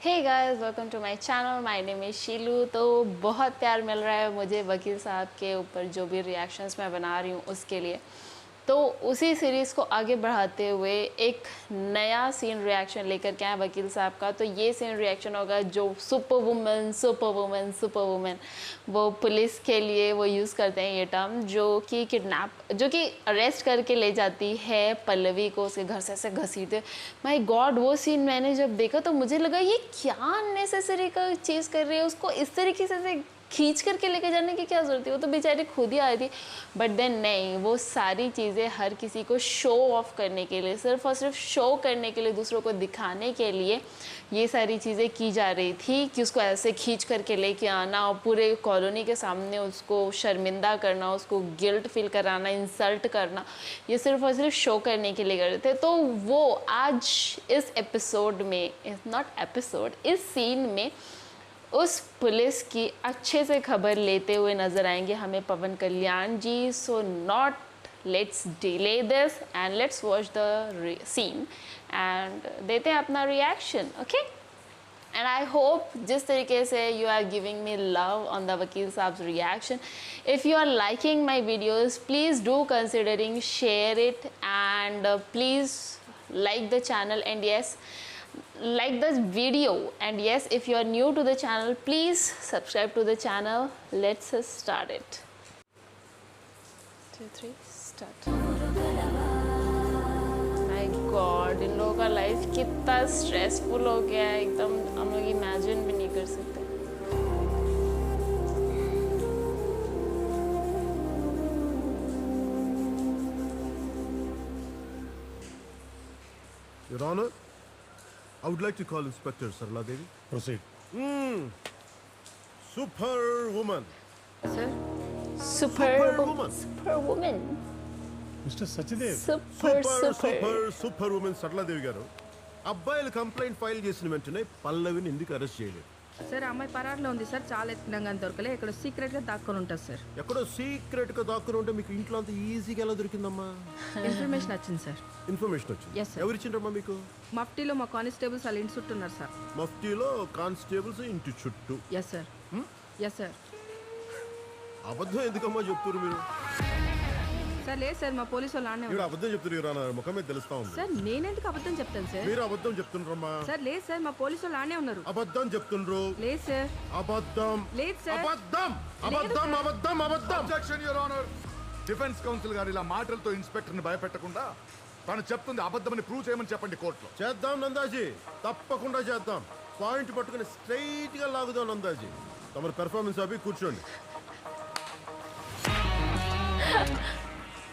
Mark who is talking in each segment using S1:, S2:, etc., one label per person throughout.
S1: Hey guys, welcome to my channel. My name is Shilu. तो बहुत प्यार मिल रहा है मुझे वकील साहब के ऊपर जो भी रिएक्शंस मैं बना रही हूँ उसके लिए। तो उसी सीरीज़ को आगे बढ़ाते हुए एक नया सीन रिएक्शन लेकर के आए वकील साहब का। तो ये सीन रिएक्शन होगा जो super woman super woman super woman, वो पुलिस के लिए वो यूज़ करते हैं ये टर्म, जो कि अरेस्ट करके ले जाती है पल्लवी को उसके घर से ऐसे घसीटते। माय गॉड, वो सीन मैंने जब देखा तो मुझे लगा ये क्या अननेसेसरी का चीज़ कर रही है, उसको इस तरीके से खींच करके लेके जाने की क्या ज़रूरत थी, वो तो बेचारी खुद ही आई थी। बट देन नहीं, वो सारी चीज़ें हर किसी को शो ऑफ करने के लिए, सिर्फ और सिर्फ शो करने के लिए, दूसरों को दिखाने के लिए ये सारी चीज़ें की जा रही थी कि उसको ऐसे खींच करके लेके आना और पूरे कॉलोनी के सामने उसको शर्मिंदा करना, उसको गिल्ट फील कराना, इंसल्ट करना, ये सिर्फ और सिर्फ शो करने के लिए कर रहे थे। तो वो आज इस एपिसोड में, नॉट एपिसोड, इस सीन में उस पुलिस की अच्छे से खबर लेते हुए नज़र आएंगे हमें Pawan Kalyan ji. So not let's delay this and let's watch the scene and देते हैं अपना reaction. Okay, and I hope जिस तरीके से you are giving me love on the Vakeel Saheb reaction, if you are liking my videos please do considering share it and please like the channel, and yes, like this video, and yes, if you are new to the channel please subscribe to the channel. Let's start it. 2 3 start. My god, इन लोगों का life कितना stressful हो गया है, एकदम हम लोग imagine भी नहीं कर सकते।
S2: Your Honor, I would like to call Inspector Sarla Devi.
S3: Proceed.
S2: Superwoman.
S1: Sir,
S2: Superwoman.
S1: superwoman,
S3: Mr. Sachidev.
S2: Superwoman Sarla Devi గారు అబ్బాయిలు కంప్లైంట్ ఫైల్ చేసిన వెంటనే పల్లవిని ఎందుకు అరెస్ట్ చేయలేదు?
S4: సార్ అమ్మాయి పరారులో ఉంది సార్, చాలా ఎత్తినంగా దొరకలే, ఇక్కడ సీక్రెట్ గా దాక్కొని ఉంటుంది సార్.
S2: ఎక్కడో సీక్రెట్ గా దాక్కుని ఉంటే మీకు ఇంట్లో అంత ఈజీగా ఎలా దొరికిందమ్మా?
S4: ఇన్ఫర్మేషన్ వచ్చింది సార్.
S2: ఇన్ఫర్మేషన్ వచ్చింది.
S4: Yes, sir.
S2: ఎవరిచ్చిండ్రమ్మా మీకు?
S4: మఫ్టీలో మా కానిస్టేబుల్స్ వాళ్ళ ఇంటి చుట్టూ ఉన్నారు సార్.
S2: మఫ్టీలో కానిస్టేబుల్స్ ఇంటి చుట్టూ.
S4: Yes sir. Yes sir.
S2: అబద్ధం ఎందుకమ్మా చెప్తున్నారు మీరు?
S4: సార్ లేదు సార్, మా పోలీసు వాళ్ళు ఆనే
S2: మీరు
S4: ఉన్నారు.
S2: అబద్ధం చెప్తున్నారు యువర్ ఆనర్, ముఖం మీద తెలుస్తా ఉంది.
S4: సార్ నేనెందుకు అబద్ధం చెప్తాను సార్?
S2: మీరు అబద్ధం చెప్తుండ్రమ్మా.
S4: సార్ లేదు సార్, మా పోలీసు వాళ్ళు ఆనే ఉన్నారు.
S2: అబద్ధం చెప్తుండ్రు.
S4: లేదు సార్.
S2: అబద్ధం.
S4: లేదు సార్.
S2: అబద్ధం అబద్ధం
S4: సార్.
S2: అబద్ధం అబద్ధం.
S5: Objection your honour. Defence council గారు ఇలా మాటలతో ఇన్స్పెక్టర్ ని భయపెట్టకుండా తను చెప్తుంది అబద్ధమని ప్రూవ్ చేయమని చెప్పండి కోర్టులో.
S2: చేద్దాం నందాజీ, తప్పకుండా చేద్దాం. పాయింట్ పట్టుకుని స్ట్రైట్ గా లాగుదాం నందాజీ. తమరు పెర్ఫార్మెన్స్ అవి కూర్చోండి.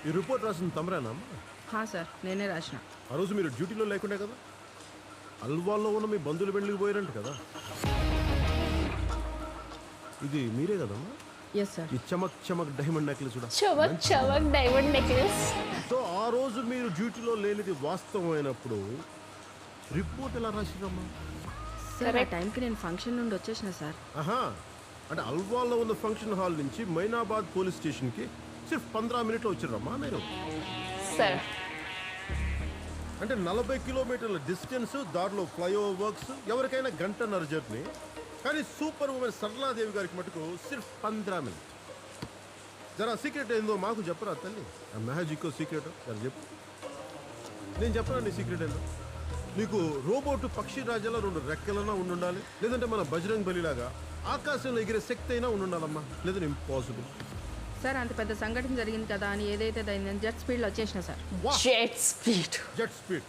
S2: ఈ రిపోర్ట్ రాసిన తమరేనా?
S4: హా సార్, నేనే రాసిన.
S2: ఆ రోజు మీరు డ్యూటీలో లేకుండే కదా, అల్వాల్లో ఉన్న మీ బంధువులు పెళ్ళికి పోయారంట కదా, ఇది మీరే కదమ్మా?
S4: Yes sir.
S2: ఈ చమక్ చమక్ డైమండ్ నెక్లెస్ కూడా.
S1: చమక్ చమక్ డైమండ్ నెక్లెస్.
S2: సో ఆ రోజు మీరు డ్యూటీలో లేనిది వాస్తవమైనప్పుడు రిపోర్ట్ ఎలా రాసిరమ్మా?
S4: సార్ ఆ టైంకి నేను ఫంక్షన్ నుండి వచ్చేసిన సార్.
S2: ఆహా, అంటే అల్వాల్లో ఉన్న ఫంక్షన్ హాల్ నుంచి మైనాబాద్ పోలీస్ స్టేషన్కి సిర్ఫ్ 15 మినిట్లో వచ్చిరమ్మా మీరు?
S1: సర్,
S2: అంటే 40 కిలోమీటర్ల డిస్టెన్స్, దారిలో ఫ్లైఓవర్ వర్క్స్, ఎవరికైనా గంటన్నర జర్నీ. కానీ సూపర్ ఉమెన్ సరళాదేవి గారికి మటుకు సిర్ఫ్ 15 మినిట్. జరా సీక్రెట్ ఏందో మాకు చెప్పరా తల్లి? ఆ మ్యాజిక్ సీక్రెట్ జరా చెప్పు. నేను చెప్పరా నీ సీక్రెట్ ఏందో? నీకు రోబోట్ పక్షి రాజాలో 2 రెక్కలన్నా ఉండాలి, లేదంటే మన బజరంగ్ బలిలాగా ఆకాశంలో ఎగిరే శక్తి అయినా ఉండాలమ్మా, లేదంటే ఇంపాసిబుల్.
S4: సార్ అంత పెద్ద సంఘటన జరిగింది కదా అని ఏదైతే నేను జెట్ స్పీడ్లో వచ్చేసిన sir.
S1: Jet speed.
S2: Jet speed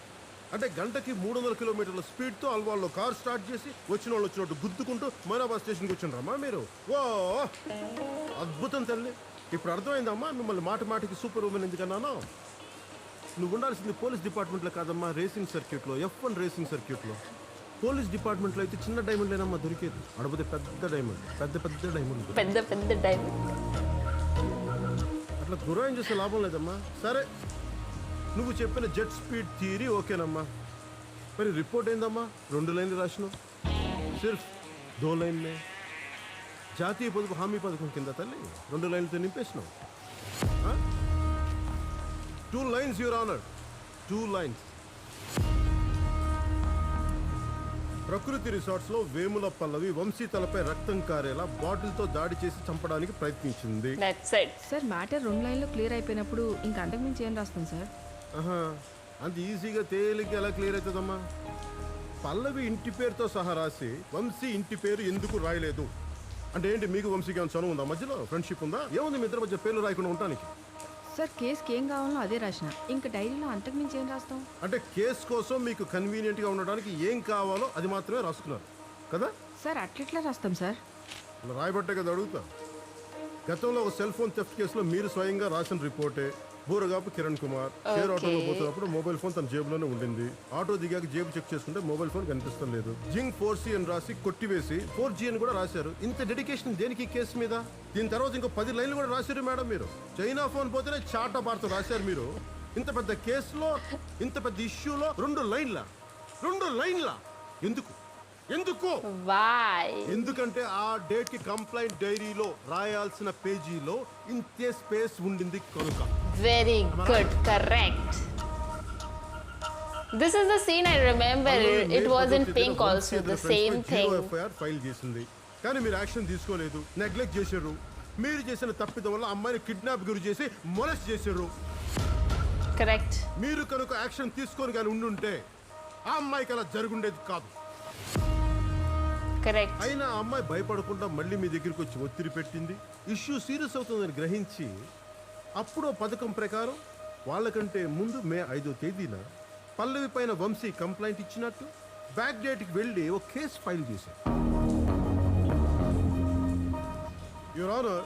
S2: అంటే గంటకి 300 కిలోమీటర్ల స్పీడ్తో అల్వాల్లో కార్ స్టార్ట్ చేసి వచ్చిన వాళ్ళు వచ్చినట్టు గుద్దుకుంటూ మైనాబాద్ స్టేషన్కి వచ్చిండ్రమ్మా మీరు. ఓ అద్భుతం తల్లి. ఇప్పుడు అర్థమైందమ్మా మిమ్మల్ని మాటి మాటికి సూపర్ ఉమెన్ ఎందుకన్నాను? నువ్వు ఉండాల్సింది పోలీస్ డిపార్ట్మెంట్లో కాదమ్మా, రేసింగ్ సర్క్యూట్లో, F1 రేసింగ్ సర్క్యూట్లో. పోలీస్ డిపార్ట్మెంట్లో అయితే చిన్న డైమండ్ లేనమ్మా దొరికేది, అడపోతే పెద్ద డైమండ్, పెద్ద పెద్ద డైమండ్.
S1: పెద్ద పెద్ద డైమండ్.
S2: అట్లా గురాయం చేసే లాభం లేదమ్మా. సరే, నువ్వు చెప్పిన జెట్ స్పీడ్ థియరీ ఓకేనమ్మా. మరి రిపోర్ట్ ఏందమ్మా? 2 లైన్లు రాసినావు, సిర్ఫ్ 2 లైన్లే. జాతీయ పొదుపు హామీ పథకం కింద తల్లి 2 లైన్లతో నింపేసినావు. 2 లైన్స్ యువర్ ఆనర్, 2 లైన్స్. ప్రకృతి రిసార్ట్స్ లో వేముల పల్లవి వంశీ తలపై రక్తం కారేలా బాటిల్తో దాడి చేసి చంపడానికి ప్రయత్నించింది.
S1: That's it.
S4: సార్ మ్యాటర్ 2 లైన్లో క్లియర్ అయిపోయినప్పుడు ఇంకా అంతకుమించి ఏం రాస్తాం సార్?
S2: ఆహా, అంత ఈజీగా తేలిగ్గా ఎలా క్లియర్ అవుతుందమ్మా? పల్లవి ఇంటి పేరుతో సహా రాసి వంశీ ఇంటి పేరు ఎందుకు రాయలేదు అంటే ఏంటి? మీకు వంశీకి ఏమైనా చనువు ఉందా? మధ్యలో ఫ్రెండ్షిప్ ఉందా? ఏముంది మీ ఇద్దరి మధ్య పేర్లు రాయకుండా ఉండటానికి?
S4: సార్ కేసుకి ఏం కావాలో అదే రాసిన, ఇంకా డైరీలో అంతకుమించి ఏం రాస్తాం?
S2: అంటే కేసు కోసం మీకు కన్వీనియంట్గా ఉండడానికి ఏం కావాలో అది మాత్రమే రాసుకున్నారు కదా?
S4: సార్ అట్లెట్లా రాస్తాం సార్?
S2: అలా రాయబట్టే కదా అడుగుతా. గతంలో ఒక సెల్ ఫోన్ థెఫ్ట్ కేసులో మీరు స్వయంగా రాసిన రిపోర్టే బూరగాపు కిరణ్ కుమార్ షేర్ ఆటోలో పోతున్నప్పుడు మొబైల్ ఫోన్ తన జేబులోనే ఉండింది. ఆటో దిగాక జేబు చెక్ చేసుకుంటే మొబైల్ ఫోన్ కనిపిస్తలేదు. జింగ్ 4C అని రాసి కొట్టివేసి 4G అని కూడా రాశారు. ఇంత డెడికేషన్ దేనికి కేసు మీద? దీని తర్వాత ఇంకో 10 లైన్లు కూడా రాశారు మేడం మీరు. చైనా ఫోన్ పోతేనే చాటా భారత రాశారు మీరు. ఇంత పెద్ద కేసులో ఇంత పెద్ద ఇష్యూలో 2 లైన్ల ఎందుకు?
S1: వై?
S2: ఎందుకంటే ఆ డేట్ కి కంప్లైంట్ డైరీలో రాయాల్సిన పేజీలో ఇంతే స్పేస్ ఉండింది కనుక.
S1: Very good, correct. This is the scene I remember. It was in pink also, the same thing.
S2: FIR file చేసింది కానీ మీరు యాక్షన్ తీసుకోలేదు, నెగ్లెక్ట్ చేశారు. మీరు చేసిన తప్పిదం వల్ల అమ్మాయిని కిడ్నాప్ గురి చేసి మొలెస్ట్ చేశారు.
S1: Correct.
S2: మీరు కనుక యాక్షన్ తీసుకొని కానీ ఉండుంటే ఆ అమ్మాయికి అలా జరుగుండేది కాదు.
S1: Correct.
S2: అయినా ఆ అమ్మాయి భయపడకుండా మళ్ళీ మీ దగ్గరికి వచ్చి ఒత్తిడి పెట్టింది. ఇష్యూ సీరియస్ అవుతుందని గ్రహించి అప్పుడు పథకం ప్రకారం వాళ్ళకంటే ముందు మే 5వ తేదీన పల్లవి పైన వంశీ కంప్లైంట్ ఇచ్చినట్టు బ్యాక్ డేట్కి వెళ్ళి ఒక కేసు ఫైల్ చేశారు. యువర్ ఆనర్,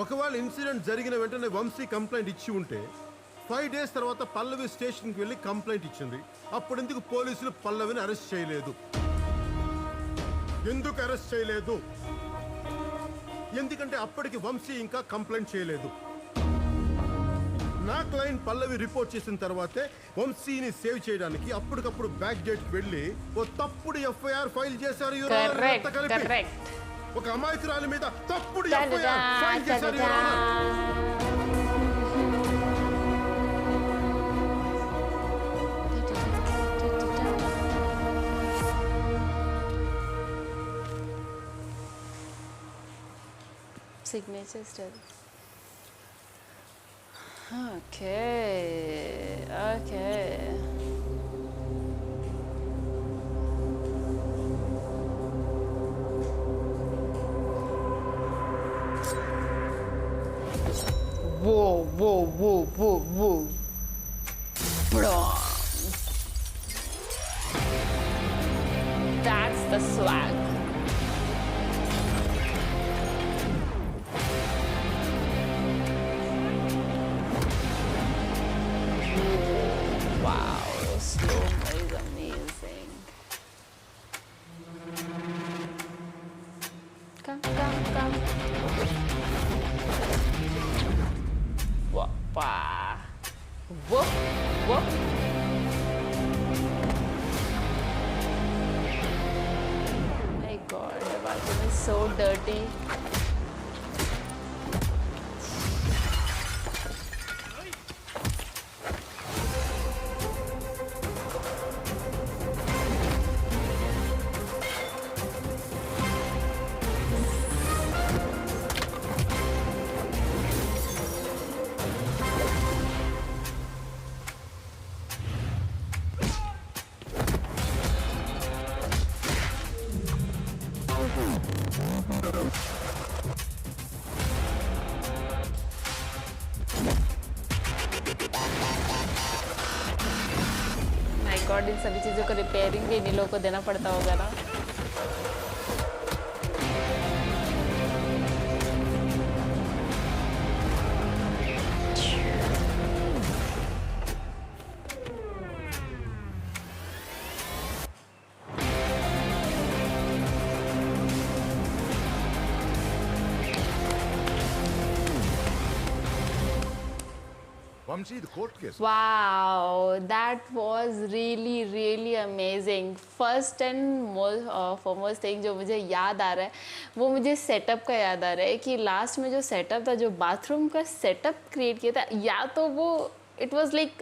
S2: ఒకవేళ ఇన్సిడెంట్ జరిగిన వెంటనే వంశీ కంప్లైంట్ ఇచ్చి ఉంటే 5 డేస్ తర్వాత పల్లవి స్టేషన్కి వెళ్ళి కంప్లైంట్ ఇచ్చింది. అప్పుడు ఎందుకు పోలీసులు పల్లవిని అరెస్ట్ చేయలేదు? ఎందుకు అరెస్ట్ చేయలేదు? ఎందుకంటే అప్పటికి వంశీ ఇంకా కంప్లైంట్ చేయలేదు. నా క్లయింట్ పల్లవి రిపోర్ట్ చేసిన తర్వాతే వంశీని సేవ్ చేయడానికి అప్పటికప్పుడు బ్యాక్ డేట్ వెళ్ళి ఓ తప్పుడు ఎఫ్ఐఆర్ ఫైల్ చేశారు.
S1: Correct. Correct.
S2: ఒక అమాయకురాలి మీద తప్పుడు ఎఫ్ఐఆర్ ఫైల్ చేశారు. Your honour.
S1: Signature still. Okay. Whoa. Bro. That's the swag. Wow, slow-mo is amazing. Come. Wow. Whoop. My God, the bathroom is so dirty. My god, इन सभी चीज़ों को repairing भी इन्हीं लोगों को देना पड़ता होगा ना.
S5: వంశీ ఇది court case.
S1: Wow, that was really amazing. First and foremost thing जो मुझे याद आ रहा है वो मुझे सेटअप का याद आ रहा है कि लास्ट में जो सेटअप था, जो बाथरूम का सेटअप क्रिएट किया था, या तो वो it was like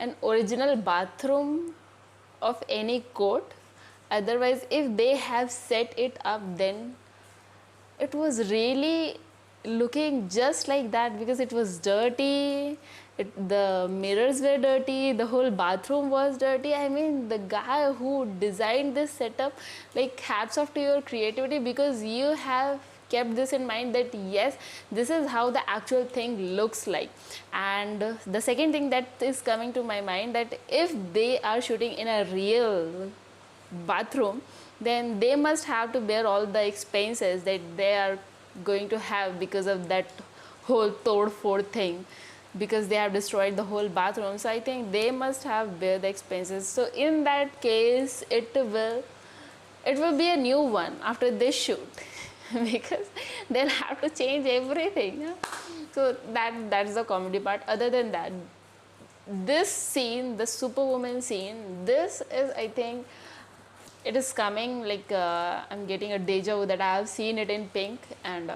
S1: an original bathroom of any court, Otherwise, if they have set it up, then it was really looking just like that, because it was dirty, the mirrors were dirty, the whole bathroom was dirty. I mean, the guy who designed this setup, like, hats off to your creativity, because you have kept this in mind that yes, this is how the actual thing looks like. And the second thing that is coming to my mind, that if they are shooting in a real bathroom, then they must have to bear all the expenses that they are going to have because of that whole tod ford thing, because they have destroyed the whole bathroom. So I think they must have bear the expenses. So in that case, it will be a new one after this shoot because they'll have to change everything. Yeah? So that's the comedy part. Other than that, this scene, the Superwoman scene, this is, I think, it is coming like I'm getting a deja vu that I have seen it in Pink, and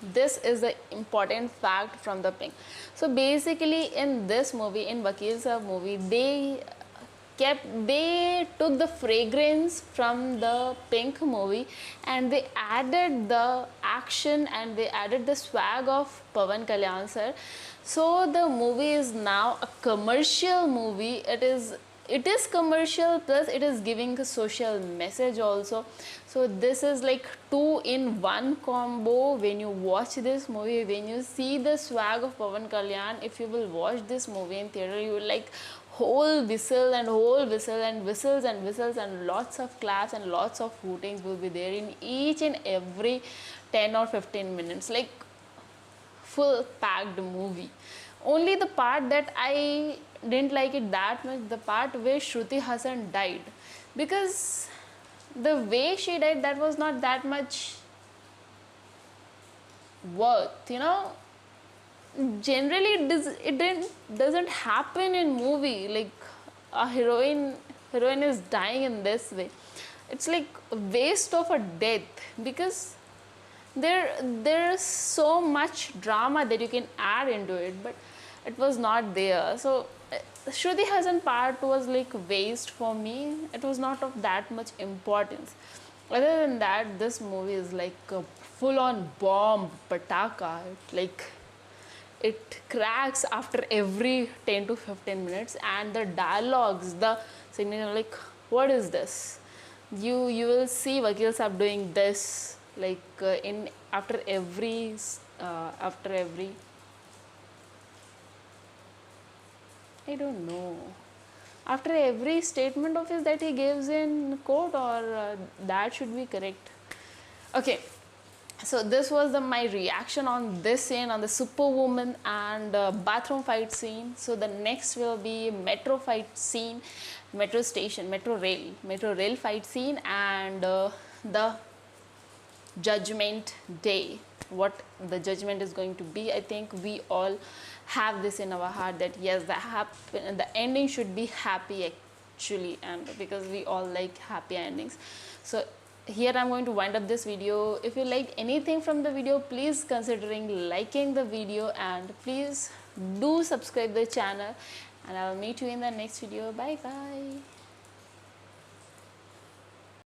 S1: this is the important fact from the Pink. So basically, in this movie, in Vakil Saab movie, they took the fragrance from the Pink movie and they added the action and they added the swag of Pawan Kalyan sir. So the movie is now a commercial movie. It is commercial, plus it is giving a social message also. So this is like 2-in-1 combo. When you watch this movie, when you see the swag of Pawan Kalyan, if you will watch this movie in theater, you will like whole whistle and whistles and whistles, and lots of claps and lots of hootings will be there in each and every 10 or 15 minutes, like full packed movie. Only the part that I didn't like it that much, the part where Shruti Hassan died, because the way she died, that was not that much worth, you know. Generally doesn't happen in movie, like a heroine is dying in this way. It's like a waste of a death, because there's so much drama that you can add into it, but it was not there. So Shruti Hassan part was like waste for me. It was not of that much importance. Other than that, this movie is like a full-on bomb pataka. It cracks after every 10 to 15 minutes, and the dialogues, the signature, like, what is this? You will see Vakil Saab doing this, like after every I don't know, after every statement of his that he gives in court, or that should be correct. Okay. So this was my reaction on this scene, on the Superwoman and bathroom fight scene. So the next will be metro fight scene, metro station, metro rail fight scene, and the judgment day. What the judgment is going to be, I think we all have this in our heart that yes, the ending should be happy actually, and because we all like happy endings. So here I'm going to wind up this video. If you liked anything from the video, please considering liking the video, and please do subscribe the channel, and I'll meet you in the next video. Bye bye.